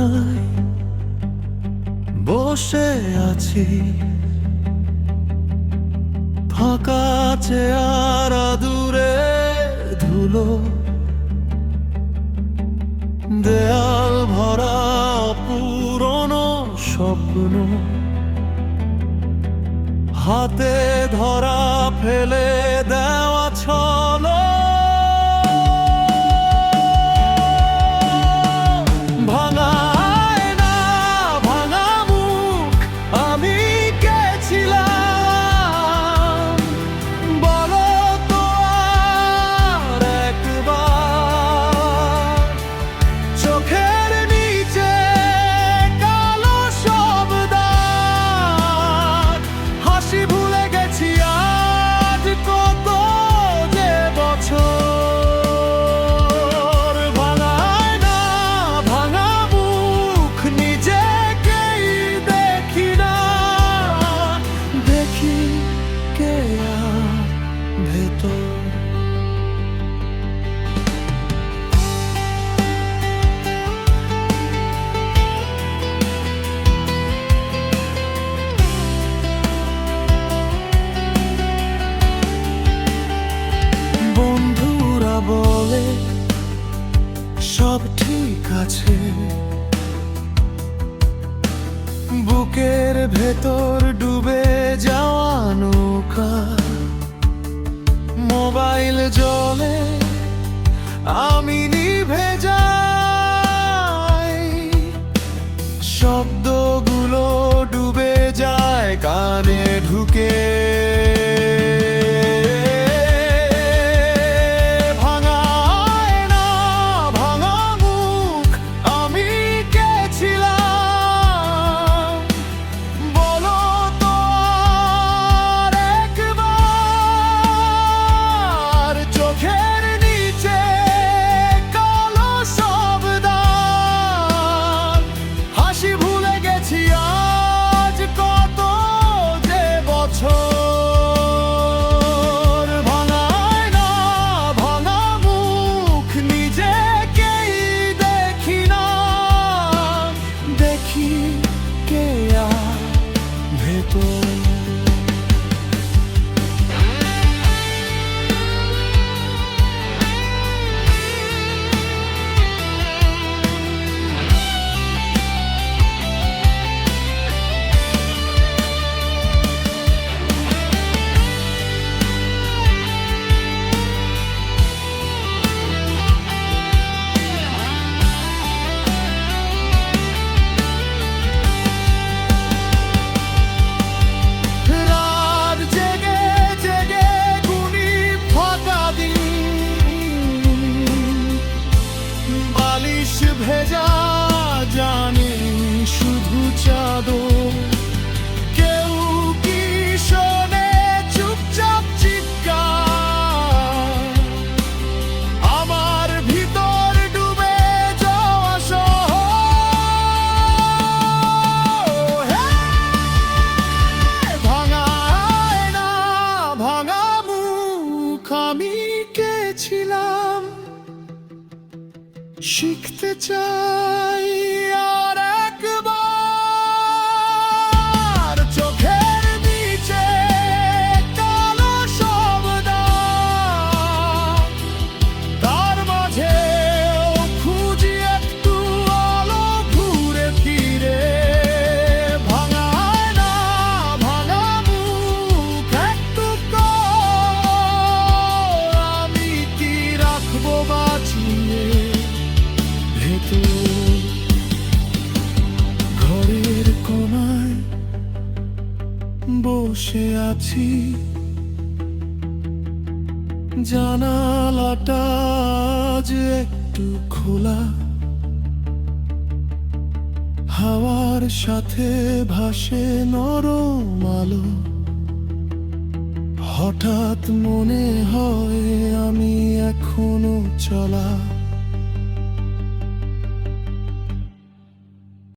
কোনায় বসে আছি, ফাঁকা চেয়ার দূরে ধুলো, দেয়াল ভরা পুরনো স্বপ্ন, হাতে ধরা ফেলে দেওয়া ছলো। ভাঙা আয়না, ভাঙা মুখ, আমি কে ছিলাম বলো তো আর একবার। চোখের নিচে কালো সব দাগ, হাসি ভুলে গেছি আজ কত যে বছর। ভাঙা আয়না, ভাঙা মুখ, নিজেকেই দেখি না, দেখি কে আর ভেতর। বন্ধুরা বলে সব ঠিক আছে, বুকের ভেতর ডুবে যাওয়া নৌকা, মোবাইল জ্বলে আমি নিভে যাই, শব্দগুলো ডুবে যায় কানে ঢুকে। ভাঙা আয়না, ভাঙা মুখ, আমি কে ছিলাম বলো তো আর একবার। চোখের নিচে কালো সব দাগ, হাসি ভুলে গেছি আজ কত যে বছর। ভাঙা আয়না, ভাঙা মুখ, নিজেকেই দেখি না, দেখি কে আর ভেতর। রাত জেগে জেগে গুনি ফাঁকা দিন, বালিশ ভেজা জানি শুধু চাদর। কেউ কি শোনে চুপচাপ চিৎকার, আমার ভিতর ডুবে যাওয়া শহর। ভাঙা আয়না, ভাঙা মুখ, আমি কে ছিলাম শিখতে চাই আর একবার। চোখের নিচে কালো সব দাগ, তার মাঝেও খুঁজি একটু আলো ঘুরে ফিরে। ভাঙা আয়না, ভাঙা মুখ, একটু আমি কি রাখবো বাঁচিয়ে ভেতর। ঘরের কোনায় বসে আছি, জানালাটা আজ একটু খোলা, হাওয়ার সাথে ভাসে নরম আলো। হঠাৎ মনে হয় আমি এখনো চলা,